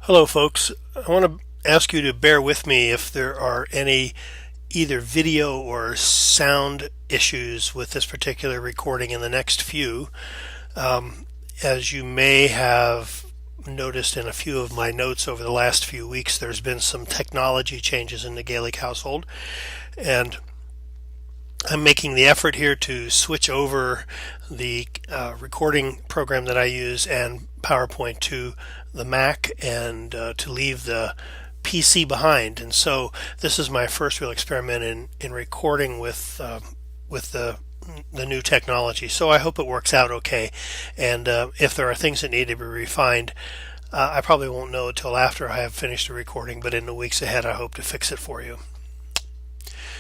Hello, folks. I want to ask you to bear with me if there are any either video or sound issues with this particular recording in the next few. As you may have noticed in a few of my notes over the last few weeks, there's been some technology changes in the Galic household, and I'm making the effort here to switch over the recording program that I use and PowerPoint to the Mac and to leave the PC behind. And so this is my first real experiment in recording with the new technology. So I hope it works out okay. And if there are things that need to be refined, I probably won't know until after I have finished the recording, but in the weeks ahead I hope to fix it for you.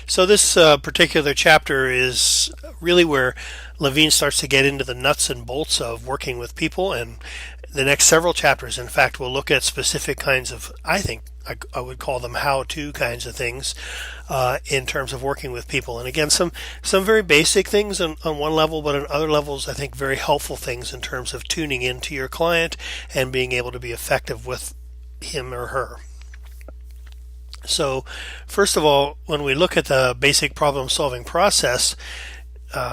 So this particular chapter is really where Levine starts to get into the nuts and bolts of working with people, and the next several chapters, in fact, will look at specific kinds of, I think, I would call them how-to kinds of things in terms of working with people. And again, some very basic things on one level, but on other levels, I think very helpful things in terms of tuning into your client and being able to be effective with him or her. So first of all, when we look at the basic problem-solving process,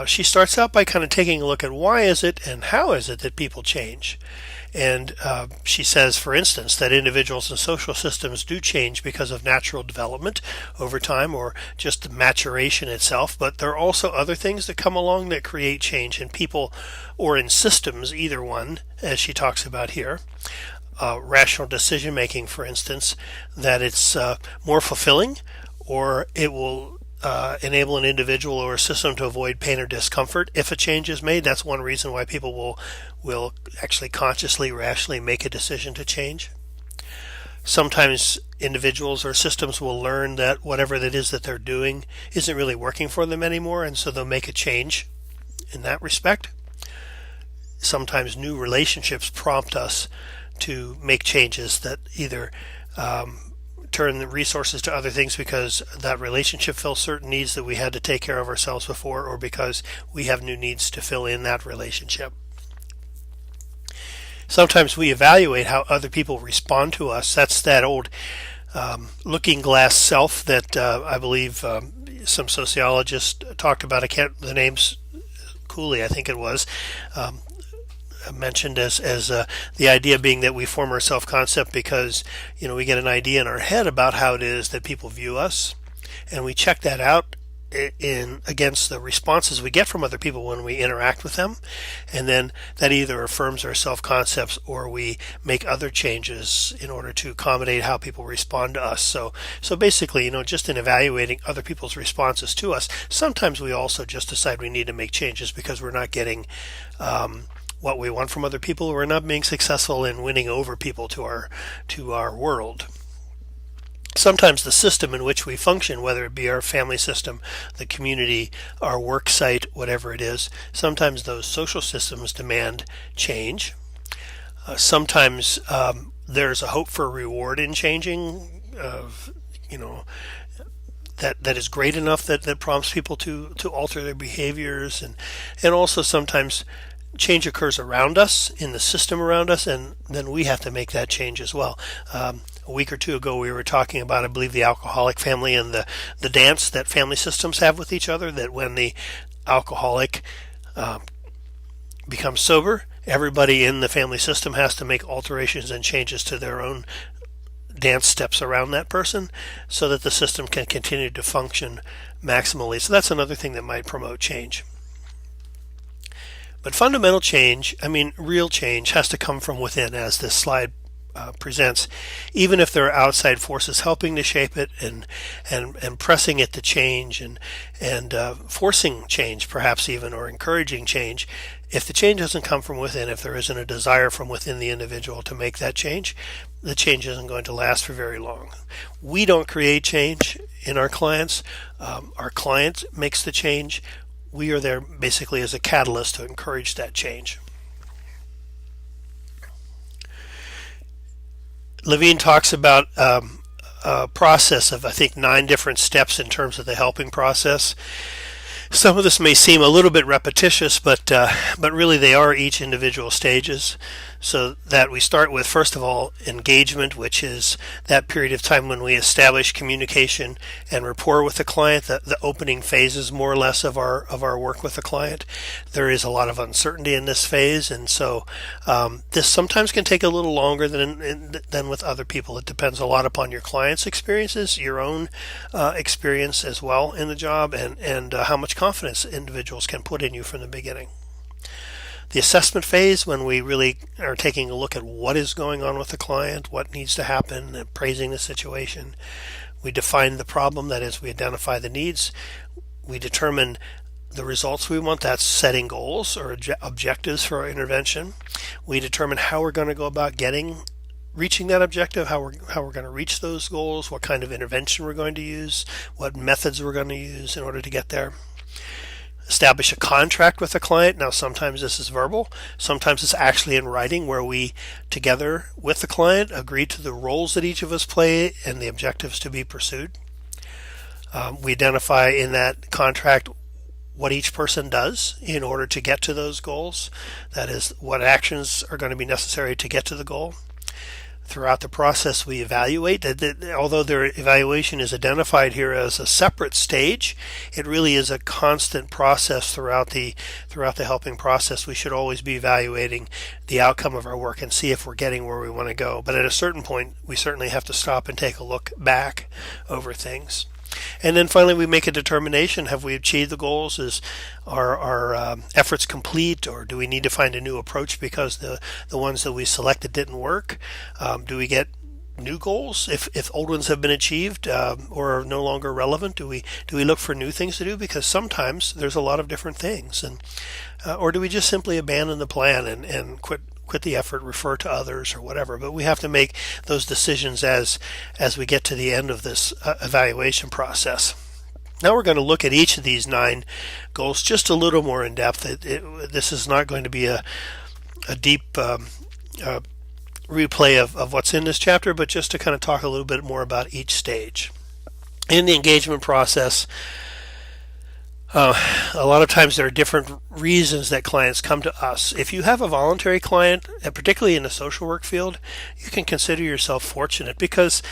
she starts out by kind of taking a look at why is it and how is it that people change. And she says, for instance, that individuals and social systems do change because of natural development over time or just the maturation itself, but there are also other things that come along that create change in people or in systems, either one, as she talks about here. Rational decision making, for instance, that it's more fulfilling, or it will enable an individual or a system to avoid pain or discomfort if a change is made. That's one reason why people will actually consciously, rationally make a decision to change. Sometimes individuals or systems will learn that whatever that is that they're doing isn't really working for them anymore, and so they'll make a change in that respect. Sometimes new relationships prompt us to make changes that either turn the resources to other things because that relationship fills certain needs that we had to take care of ourselves before, or because we have new needs to fill in that relationship. Sometimes we evaluate how other people respond to us. That's that old looking glass self that I believe some sociologists talked about. I can't, the name's Cooley, I think it was, mentioned as the idea being that we form our self-concept because we get an idea in our head about how it is that people view us, and we check that out in against the responses we get from other people when we interact with them, and then that either affirms our self-concepts or we make other changes in order to accommodate how people respond to us. So basically, just in evaluating other people's responses to us, sometimes we also just decide we need to make changes because we're not getting what we want from other people. We're not being successful in winning over people to our world. Sometimes the system in which we function, whether it be our family system, the community, our work site, whatever it is, sometimes those social systems demand change. Sometimes there's a hope for reward in changing, that is great enough that prompts people to alter their behaviors, and also sometimes change occurs around us, in the system around us, and then we have to make that change as well. A week or two ago we were talking about, I believe, the alcoholic family and the dance that family systems have with each other, that when the alcoholic becomes sober, everybody in the family system has to make alterations and changes to their own dance steps around that person so that the system can continue to function maximally. So that's another thing that might promote change. But fundamental change, real change, has to come from within, as this slide presents, even if there are outside forces helping to shape it and pressing it to change and forcing change, perhaps even, or encouraging change. If the change doesn't come from within, if there isn't a desire from within the individual to make that change, the change isn't going to last for very long. We don't create change in our clients. Our client makes the change. We are there basically as a catalyst to encourage that change. Levine talks about a process of, I think, 9 different steps in terms of the helping process. Some of this may seem a little bit repetitious, but really they are each individual stages. So that we start with, first of all, engagement, which is that period of time when we establish communication and rapport with the client. The opening phase is more or less of our work with the client. There is a lot of uncertainty in this phase, and so this sometimes can take a little longer than with other people. It depends a lot upon your client's experiences, your own experience as well in the job, and how much confidence individuals can put in you from the beginning. The assessment phase, when we really are taking a look at what is going on with the client, what needs to happen, appraising the situation. We define the problem, that is, we identify the needs. We determine the results we want, that's setting goals or objectives for our intervention. We determine how we're going to go about reaching that objective, how we're going to reach those goals, what kind of intervention we're going to use, what methods we're going to use in order to get there. Establish a contract with the client. Now, sometimes this is verbal, sometimes it's actually in writing, where we, together with the client, agree to the roles that each of us play and the objectives to be pursued. We identify in that contract what each person does in order to get to those goals. That is, what actions are going to be necessary to get to the goal. Throughout the process, we evaluate. Although their evaluation is identified here as a separate stage, it really is a constant process throughout the helping process. We should always be evaluating the outcome of our work and see if we're getting where we want to go. But at a certain point, we certainly have to stop and take a look back over things. And then finally, we make a determination. Have we achieved the goals? Is our efforts complete, or do we need to find a new approach because the ones that we selected didn't work? Do we get new goals if old ones have been achieved or are no longer relevant? Do we look for new things to do? Because sometimes there's a lot of different things, and or do we just simply abandon the plan and quit the effort, refer to others or whatever? But we have to make those decisions as we get to the end of this evaluation process. Now we're going to look at each of these 9 goals just a little more in depth. This is not going to be a deep replay of what's in this chapter, but just to kind of talk a little bit more about each stage. In the engagement process, a lot of times there are different reasons that clients come to us. If you have a voluntary client, and particularly in the social work field, you can consider yourself fortunate, because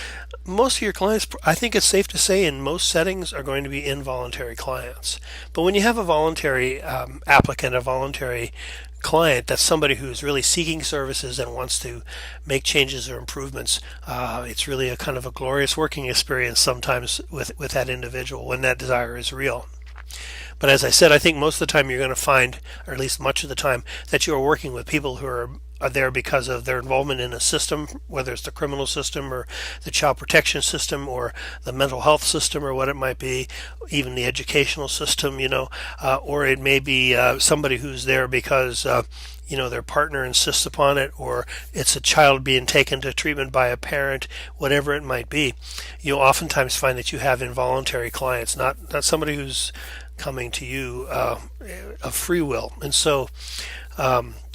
most of your clients, I think it's safe to say, in most settings are going to be involuntary clients. But when you have a voluntary applicant, a voluntary client, that's somebody who's really seeking services and wants to make changes or improvements, it's really a kind of a glorious working experience sometimes with that individual when that desire is real. But as I said, I think most of the time you're going to find, or at least much of the time, that you are working with people who are there because of their involvement in a system, whether it's the criminal system or the child protection system or the mental health system or what it might be, even the educational system, or it may be somebody who's there because their partner insists upon it, or it's a child being taken to treatment by a parent, whatever it might be. You'll oftentimes find that you have involuntary clients, not somebody who's coming to you of free will. And so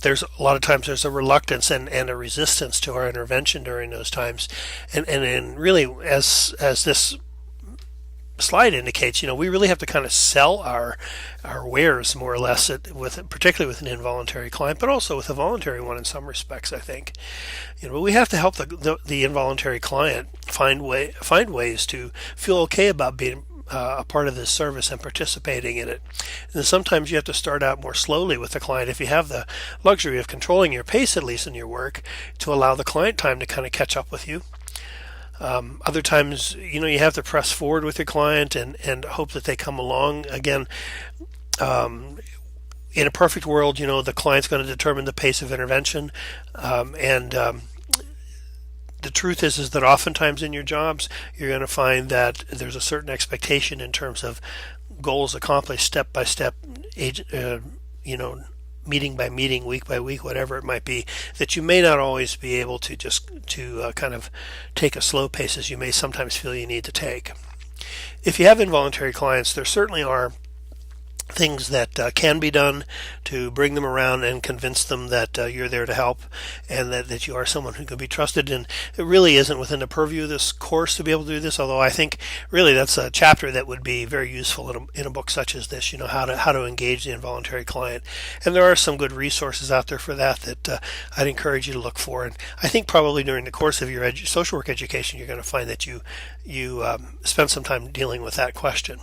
there's a lot of times there's a reluctance and a resistance to our intervention during those times. And really, as this slide indicates, we really have to kind of sell our wares more or less, particularly with an involuntary client, but also with a voluntary one in some respects, I think. But we have to help the involuntary client find ways to feel okay about being a part of this service and participating in it. And sometimes you have to start out more slowly with the client if you have the luxury of controlling your pace, at least in your work, to allow the client time to kind of catch up with you. Other times, you have to press forward with your client and hope that they come along. Again, in a perfect world, the client's going to determine the pace of intervention, and the truth is that oftentimes in your jobs, you're going to find that there's a certain expectation in terms of goals accomplished step by step, meeting by meeting, week by week, whatever it might be, that you may not always be able to kind of take a slow pace as you may sometimes feel you need to take. If you have involuntary clients, there certainly are things that can be done to bring them around and convince them that you're there to help, and that you are someone who can be trusted. And it really isn't within the purview of this course to be able to do this, although I think really that's a chapter that would be very useful in a book such as this, how to engage the involuntary client. And there are some good resources out there for that I'd encourage you to look for. And I think probably during the course of your social work education, you're going to find that you spend some time dealing with that question.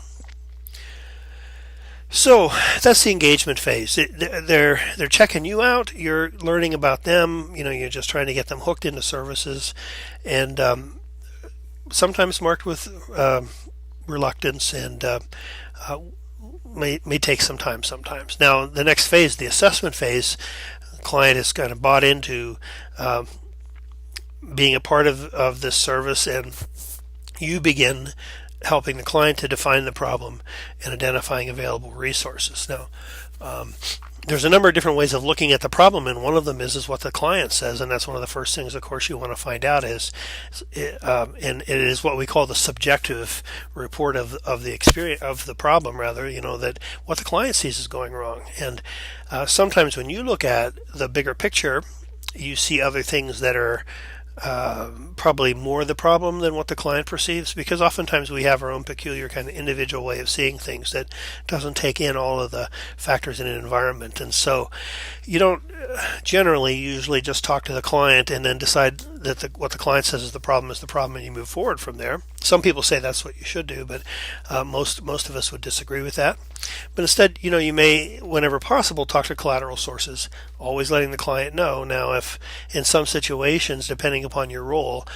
So that's the engagement phase. They're checking you out. You're learning about them. You're just trying to get them hooked into services, and sometimes marked with reluctance, and may take some time sometimes. Now, the next phase, the assessment phase, the client is kind of bought into being a part of this service, and you begin helping the client to define the problem and identifying available resources. Now, there's a number of different ways of looking at the problem, and one of them is what the client says, and that's one of the first things, of course, you want to find out and it is what we call the subjective report of the experience of the problem, rather, that what the client sees is going wrong. And sometimes when you look at the bigger picture, you see other things that are probably more the problem than what the client perceives, because oftentimes we have our own peculiar kind of individual way of seeing things that doesn't take in all of the factors in an environment. And so you don't usually just talk to the client and then decide that what the client says is the problem, and you move forward from there. Some people say that's what you should do, but most of us would disagree with that. But instead, you may, whenever possible, talk to collateral sources, always letting the client know. Now, if in some situations, depending upon your role,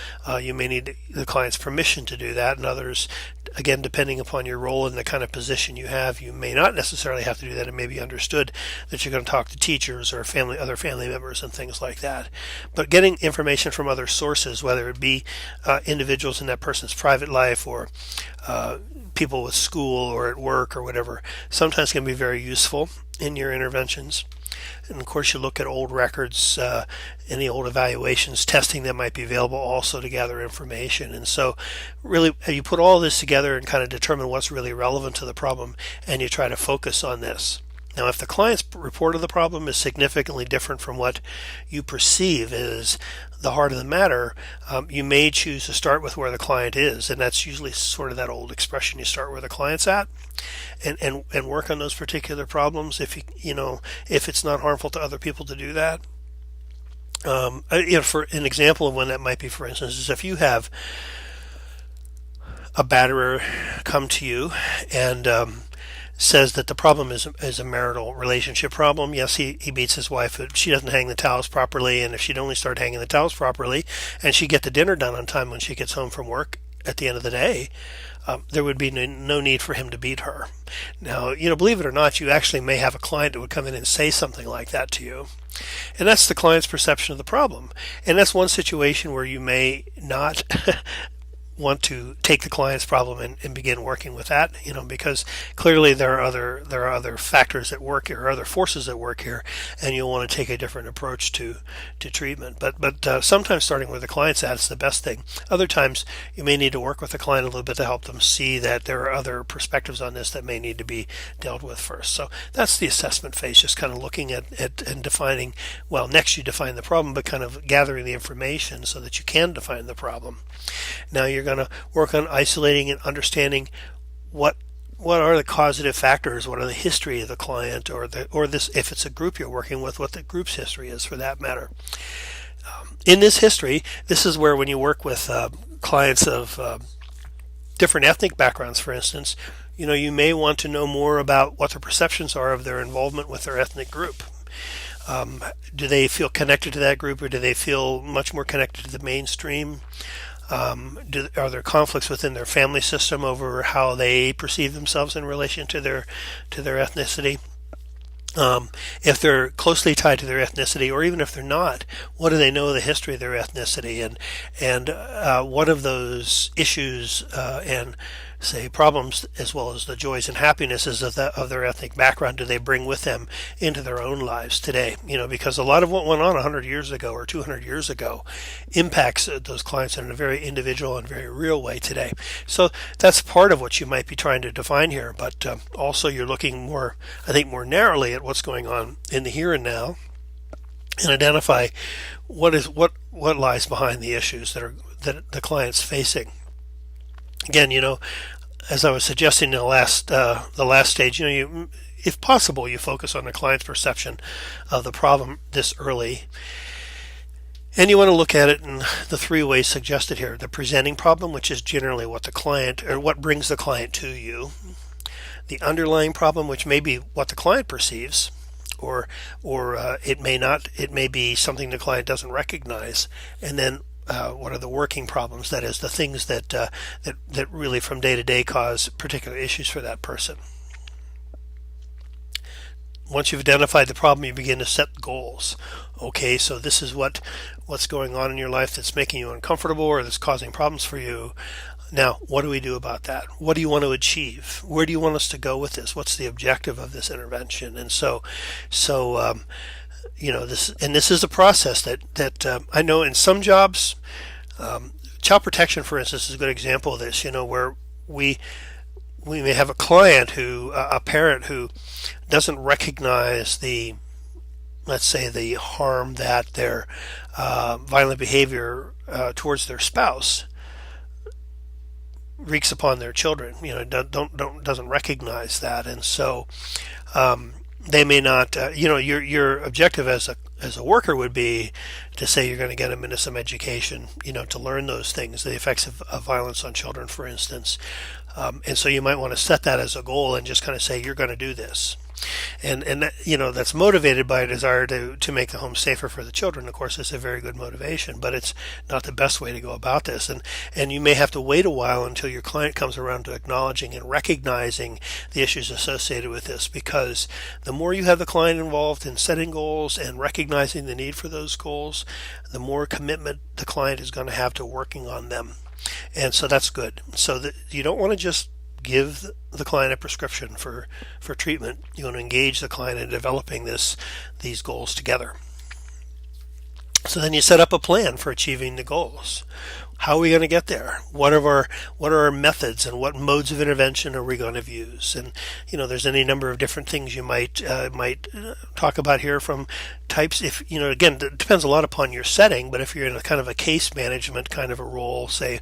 you may need the client's permission to do that, and others, again, depending upon your role and the kind of position you have, you may not necessarily have to do that. It may be understood that you're going to talk to teachers or other family members and things like that. But getting information from other sources, whether it be individuals in that person's private life or people with school or at work or whatever, sometimes can be very useful in your interventions. And of course, you look at old records, any old evaluations, testing that might be available also to gather information. And so really, you put all this together and kind of determine what's really relevant to the problem, and you try to focus on this. Now, if the client's report of the problem is significantly different from what you perceive is the heart of the matter, you may choose to start with where the client is, and that's usually sort of that old expression: you start where the client's at, and work on those particular problems. If if it's not harmful to other people to do that. For an example of when that might be, for instance, is if you have a batterer come to you and says that the problem is a marital relationship problem. Yes, he beats his wife, but she doesn't hang the towels properly, and if she'd only start hanging the towels properly and she'd get the dinner done on time when she gets home from work at the end of the day, there would be no need for him to beat her. Now, believe it or not, you actually may have a client that would come in and say something like that to you. And that's the client's perception of the problem. And that's one situation where you may not want to take the client's problem and begin working with that, because clearly there are other factors at work here, or other forces at work here, and you'll want to take a different approach to treatment. But sometimes starting where the client's at is the best thing. Other times you may need to work with the client a little bit to help them see that there are other perspectives on this that may need to be dealt with first. So that's the assessment phase, just kind of looking at and defining. Well, next you define the problem, but kind of gathering the information so that you can define the problem. Now you're going to work on isolating and understanding what are the causative factors, what are the history of the client, or this, if it's a group you're working with, what the group's history is for that matter. In this history, this is where when you work with clients of different ethnic backgrounds, for instance, you may want to know more about what their perceptions are of their involvement with their ethnic group. Do they feel connected to that group, or do they feel much more connected to the mainstream? Are there conflicts within their family system over how they perceive themselves in relation to their ethnicity? If they're closely tied to their ethnicity, or even if they're not, what do they know of the history of their ethnicity? And one of those issues and say, problems as well as the joys and happinesses of their ethnic background do they bring with them into their own lives today? Because a lot of what went on 100 years ago or 200 years ago impacts those clients in a very individual and very real way today. So that's part of what you might be trying to define here, but also you're looking more, I think, more narrowly at what's going on in the here and now, and identify what lies behind the issues that the client's facing. Again, as I was suggesting in the last stage, if possible, you focus on the client's perception of the problem this early, and you want to look at it in the three ways suggested here: the presenting problem, which is generally what the client or what brings the client to you; the underlying problem, which may be what the client perceives, or it may not. It may be something the client doesn't recognize, and then what are the working problems? That is, the things that really from day to day cause particular issues for that person. Once you've identified the problem, you begin to set goals. Okay, so this is what's going on in your life that's making you uncomfortable or that's causing problems for you. Now, what do we do about that? What do you want to achieve? Where do you want us to go with this? What's the objective of this intervention? And so this is a process that I know in some jobs, child protection, for instance, is a good example of this. Where we may have a client a parent who doesn't recognize let's say, the harm that their violent behavior towards their spouse wreaks upon their children. Doesn't recognize that, and so they may not. Your objective as a worker would be to say you're going to get them into some education, to learn those things, the effects of violence on children, for instance. And so you might want to set that as a goal and just kind of say you're going to do this. And that's motivated by a desire to make the home safer for the children. Of course, it's a very good motivation, but it's not the best way to go about this. And you may have to wait a while until your client comes around to acknowledging and recognizing the issues associated with this, because the more you have the client involved in setting goals and recognizing the need for those goals, the more commitment the client is going to have to working on them. And so that's good. So that you don't want to just give the client a prescription for treatment. You want to engage the client in developing these goals together. So then you set up a plan for achieving the goals. How are we going to get there? What are our methods, and what modes of intervention are we going to use? And there's any number of different things you might talk about here, from types. If again, it depends a lot upon your setting. But if you're in a kind of a case management kind of a role, say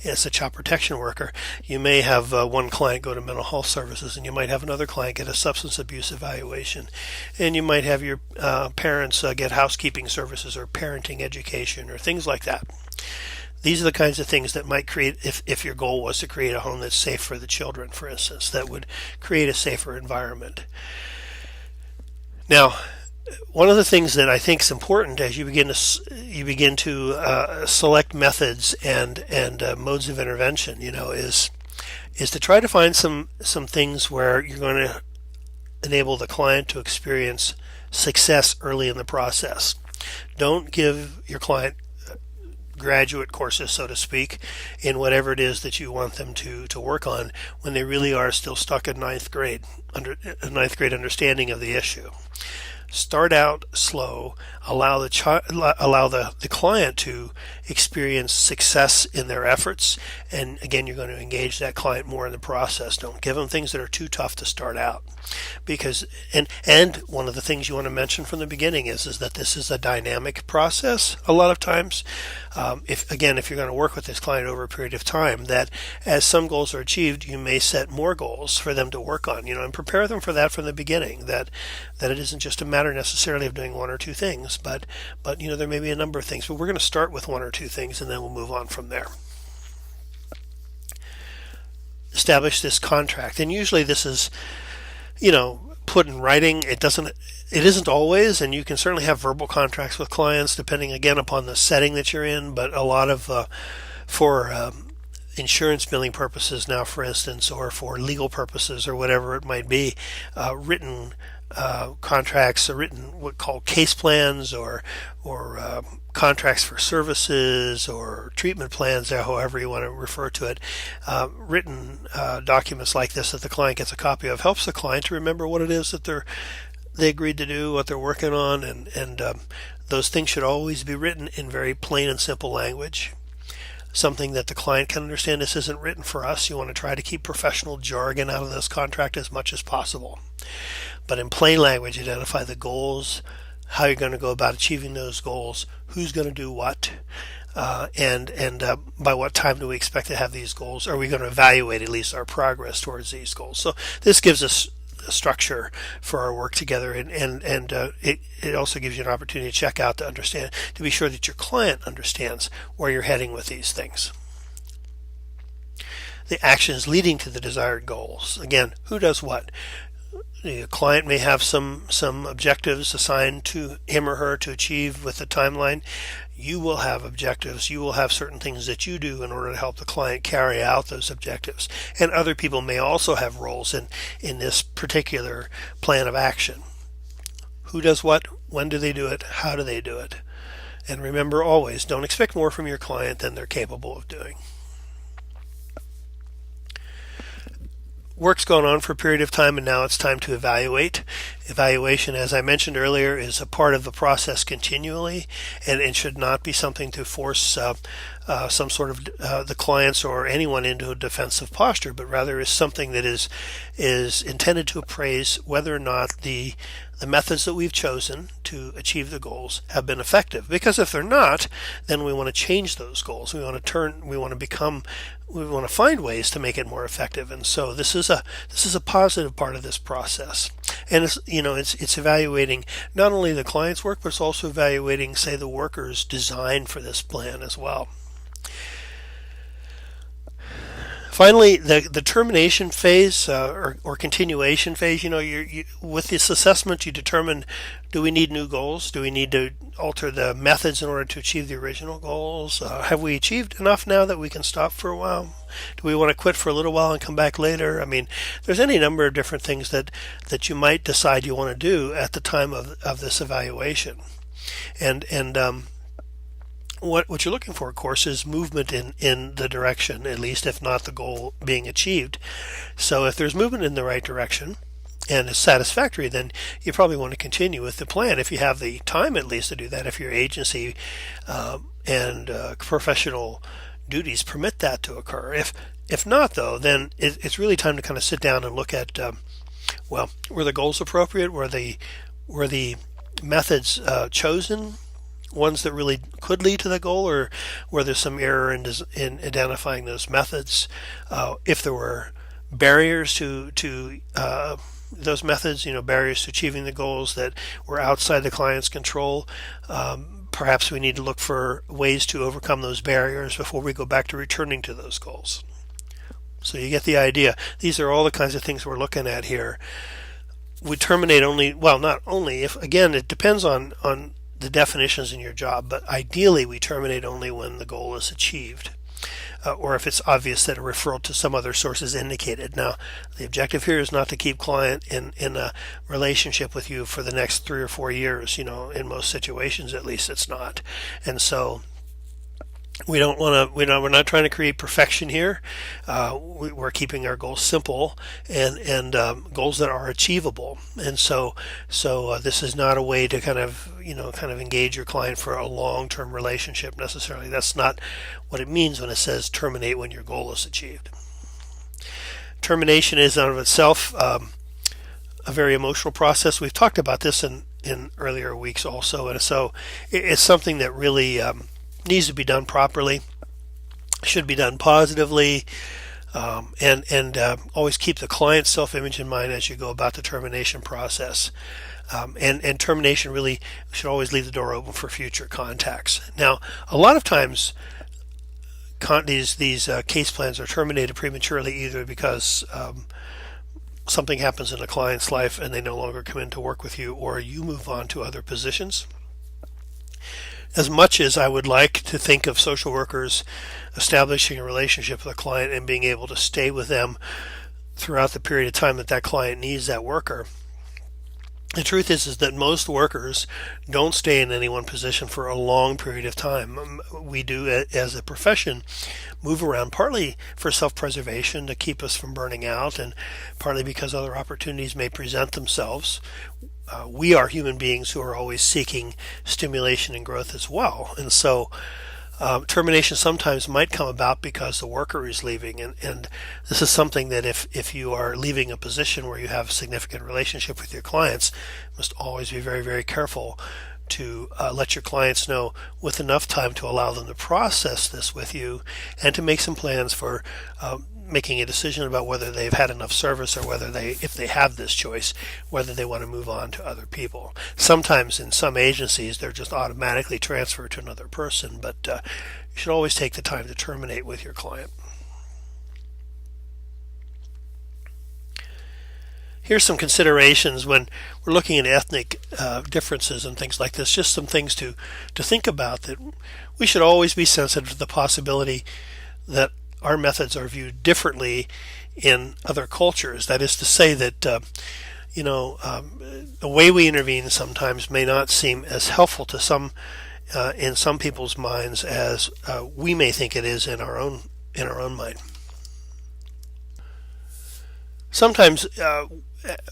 as a child protection worker, you may have one client go to mental health services, and you might have another client get a substance abuse evaluation, and you might have your parents get housekeeping services or parenting education or things like that. These are the kinds of things that might create, if your goal was to create a home that's safe for the children, for instance, that would create a safer environment. Now, one of the things that I think is important as you begin to select methods and modes of intervention, is to try to find some things where you're going to enable the client to experience success early in the process. Don't give your client graduate courses, so to speak, in whatever it is that you want them to work on when they really are still stuck in ninth grade understanding of the issue. Start out slow. Allow the client to experience success in their efforts, and again, you're going to engage that client more in the process. Don't give them things that are too tough to start out, because and one of the things you want to mention from the beginning is that this is a dynamic process. A lot of times, if you're going to work with this client over a period of time, that as some goals are achieved, you may set more goals for them to work on. And prepare them for that from the beginning. That it isn't just a matter necessarily of doing one or two things, but there may be a number of things. But we're going to start with one or two things, and then we'll move on from there. Establish this contract, and usually this is, put in writing. It isn't always, and you can certainly have verbal contracts with clients depending again upon the setting that you're in. But a lot of for insurance billing purposes now, for instance, or for legal purposes or whatever it might be, written contracts are written what called case plans or contracts for services or treatment plans, or however you want to refer to it. Written documents like this that the client gets a copy of helps the client to remember what it is that they agreed to do, what they're working on, and those things should always be written in very plain and simple language. Something that the client can understand. This isn't written for us. You want to try to keep professional jargon out of this contract as much as possible. But in plain language, identify the goals, how you're going to go about achieving those goals, who's going to do what, and by what time do we expect to have these goals? Are we going to evaluate at least our progress towards these goals? So this gives us a structure for our work together, and it also gives you an opportunity to check out, to understand, to be sure that your client understands where you're heading with these things. The actions leading to the desired goals. Again, who does what? The client may have some objectives assigned to him or her to achieve with the timeline. You will have objectives. You will have certain things that you do in order to help the client carry out those objectives. And other people may also have roles in this particular plan of action. Who does what? When do they do it? How do they do it? And remember always, don't expect more from your client than they're capable of doing. Work's gone on for a period of time, and now it's time to evaluate. Evaluation, as I mentioned earlier, is a part of the process continually, and it should not be something to force some sort of the clients or anyone into a defensive posture, but rather is something that is intended to appraise whether or not the methods that we've chosen to achieve the goals have been effective. Because if they're not, then we want to change those goals. We want to find ways to make it more effective. And so this is a positive part of this process. And it's evaluating not only the client's work, but it's also evaluating, say, the worker's design for this plan as well. Finally, the termination phase or continuation phase. With this assessment, you determine: do we need new goals? Do we need to alter the methods in order to achieve the original goals? Have we achieved enough now that we can stop for a while? Do we want to quit for a little while and come back later? I mean, there's any number of different things that you might decide you want to do at the time of this evaluation, and what you're looking for, of course, is movement in the direction, at least, if not the goal being achieved. So if there's movement in the right direction and it's satisfactory, then you probably want to continue with the plan if you have the time, at least, to do that, if your agency and professional duties permit that to occur. If not, though, then it's really time to kind of sit down and look at, were the goals appropriate? Were the methods chosen ones that really could lead to the goal, or were there some error in identifying those methods? If there were barriers to those methods, barriers to achieving the goals that were outside the client's control, perhaps we need to look for ways to overcome those barriers before we go back to returning to those goals. So you get the idea. These are all the kinds of things we're looking at here. We terminate only, not only, if, again, it depends on the definitions in your job, but ideally we terminate only when the goal is achieved, or if it's obvious that a referral to some other source is indicated. Now, the objective here is not to keep client in a relationship with you for the next 3 or 4 years. In most situations, at least, it's not. And so we don't want to. We're not trying to create perfection here. We're keeping our goals simple and goals that are achievable. And so this is not a way to kind of engage your client for a long-term relationship necessarily. That's not what it means when it says terminate when your goal is achieved. Termination is, in of itself, a very emotional process. We've talked about this in earlier weeks also, and so it's something that really needs to be done properly, should be done positively, and always keep the client's self-image in mind as you go about the termination process. And termination really should always leave the door open for future contacts. Now, a lot of times these case plans are terminated prematurely, either because something happens in a client's life and they no longer come in to work with you, or you move on to other positions. As much as I would like to think of social workers establishing a relationship with a client and being able to stay with them throughout the period of time that client needs that worker, The truth is that most workers don't stay in any one position for a long period of time. We do, as a profession, move around partly for self-preservation to keep us from burning out, and partly because other opportunities may present themselves. We are human beings who are always seeking stimulation and growth as well, and so termination sometimes might come about because the worker is leaving, and this is something that if you are leaving a position where you have a significant relationship with your clients, you must always be very, very careful to let your clients know with enough time to allow them to process this with you and to make some plans for making a decision about whether they've had enough service, or whether they, if they have this choice, whether they want to move on to other people. Sometimes in some agencies they're just automatically transferred to another person, but you should always take the time to terminate with your client. Here's some considerations when we're looking at ethnic differences and things like this. Just some things to think about, that we should always be sensitive to the possibility that our methods are viewed differently in other cultures. That is to say that the way we intervene sometimes may not seem as helpful to some in some people's minds as we may think it is in our own mind. Sometimes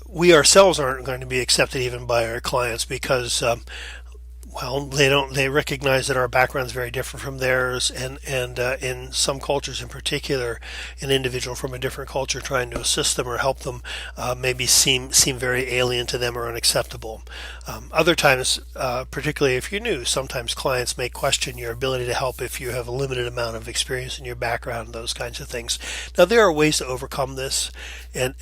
we ourselves aren't going to be accepted even by our clients because they recognize that our background is very different from theirs, and in some cultures in particular, an individual from a different culture trying to assist them or help them maybe seem very alien to them or unacceptable. Other times, particularly if you're new, sometimes clients may question your ability to help if you have a limited amount of experience in your background, those kinds of things. Now, there are ways to overcome this, and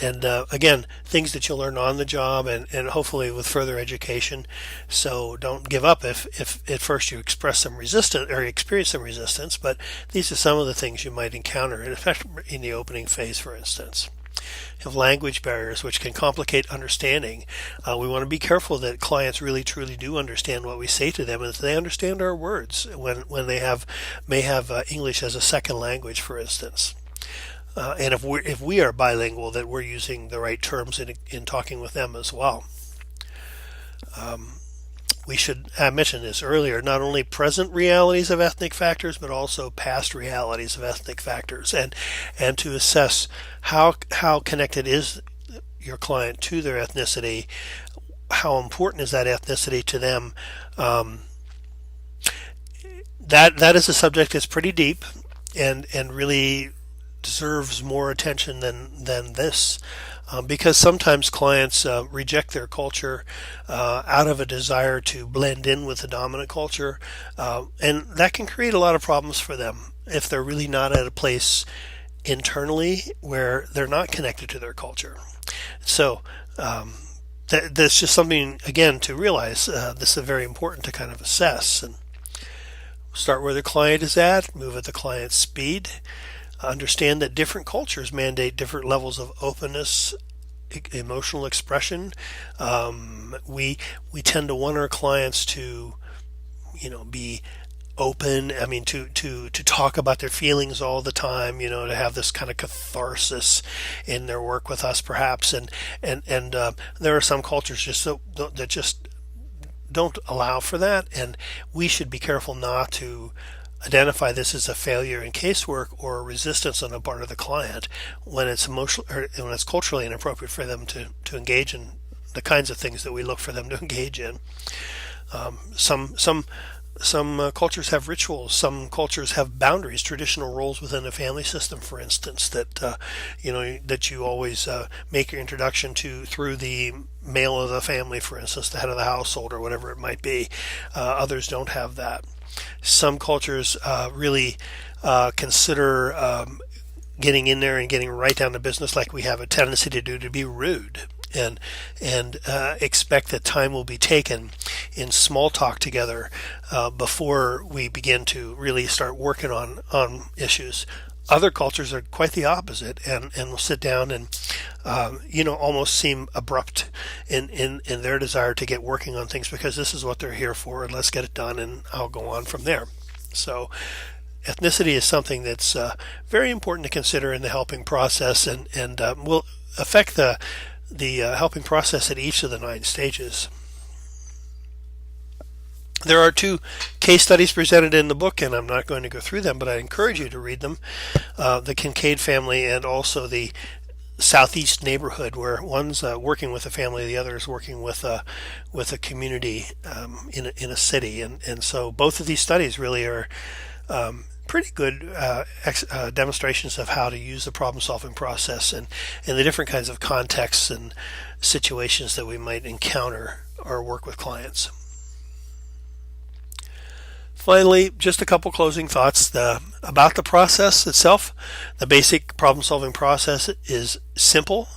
again, things that you'll learn on the job and hopefully with further education. So don't give up if at first you express some resistance or experience some resistance, but these are some of the things you might encounter, in the opening phase, for instance. You have language barriers which can complicate understanding. We want to be careful that clients really truly do understand what we say to them, and that they understand our words when they may have English as a second language, for instance. And if we are bilingual, that we're using the right terms in talking with them as well. We should, I mentioned this earlier, not only present realities of ethnic factors, but also past realities of ethnic factors, and to assess how connected is your client to their ethnicity, how important is that ethnicity to them. That is a subject that's pretty deep and really deserves more attention than this. Because sometimes clients reject their culture out of a desire to blend in with the dominant culture, and that can create a lot of problems for them if they're really not at a place internally where they're not connected to their culture. So that's just something, again, to realize. This is very important to kind of assess and start where the client is at, move at the client's speed. Understand that different cultures mandate different levels of openness, emotional expression. We tend to want our clients to, be open. I mean, to talk about their feelings all the time. To have this kind of catharsis in their work with us, perhaps. And there are some cultures that just don't allow for that, and we should be careful not to identify this as a failure in casework or a resistance on the part of the client when it's emotional or when it's culturally inappropriate for them to engage in the kinds of things that we look for them to engage in. Some cultures have rituals. Some cultures have boundaries, traditional roles within a family system, for instance, that that you always make your introduction to through the male of the family, for instance, the head of the household or whatever it might be. Others don't have that. Some cultures really consider getting in there and getting right down to business, like we have a tendency to do, to be rude, and expect that time will be taken in small talk together before we begin to really start working on issues. Other cultures are quite the opposite, and will sit down and almost seem abrupt in their desire to get working on things, because this is what they're here for, and let's get it done, and I'll go on from there. So ethnicity is something that's very important to consider in the helping process, and will affect the helping process at each of the 9 stages. There are 2 case studies presented in the book, and I'm not going to go through them, but I encourage you to read them. The Kincaid family and also the Southeast neighborhood, where one's working with a family, the other is working with a community in a city, and so both of these studies really are pretty good demonstrations of how to use the problem-solving process and the different kinds of contexts and situations that we might encounter or work with clients. Finally, just a couple closing thoughts about the process itself. The basic problem-solving process is simple,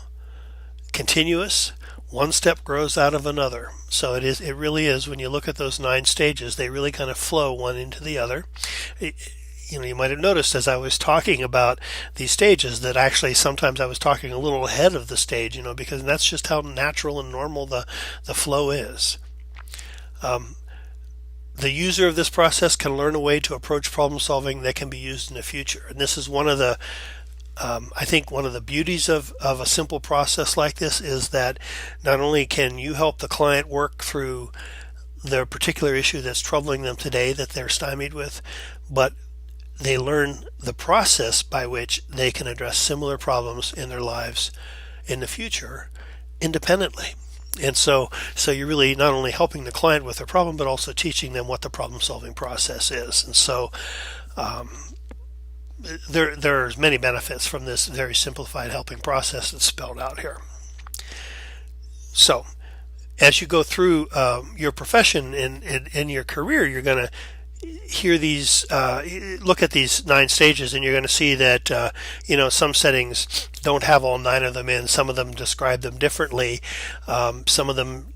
continuous. One step grows out of another. So it really is, when you look at those 9 stages, they really kind of flow one into the other. You might have noticed as I was talking about these stages that actually sometimes I was talking a little ahead of the stage, because that's just how natural and normal the flow is. The user of this process can learn a way to approach problem solving that can be used in the future. And this is one of the, I think one of the beauties of a simple process like this is that not only can you help the client work through their particular issue that's troubling them today that they're stymied with, but they learn the process by which they can address similar problems in their lives in the future independently. And so you're really not only helping the client with their problem, but also teaching them what the problem-solving process is. And so there's many benefits from this very simplified helping process that's spelled out here. So as you go through your profession and your career, you're going to hear these, look at these 9 stages, and you're going to see that some settings don't have all 9 of them in. Some of them describe them differently. Some of them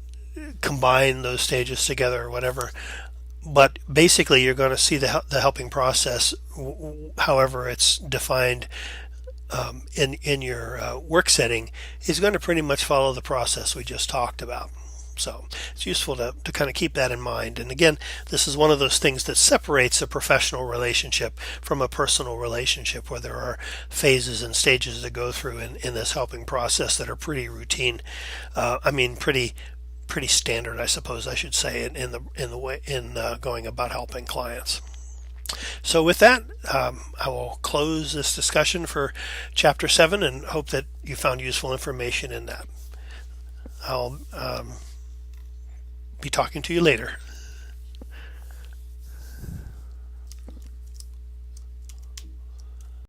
combine those stages together or whatever. But basically, you're going to see the helping process, however it's defined in your work setting, is going to pretty much follow the process we just talked about. So it's useful to kind of keep that in mind. And again, this is one of those things that separates a professional relationship from a personal relationship, where there are phases and stages to go through in this helping process that are pretty routine. Pretty standard, I suppose I should say, in going about helping clients. So with that, I will close this discussion for Chapter 7 and hope that you found useful information in that. I'll be talking to you later.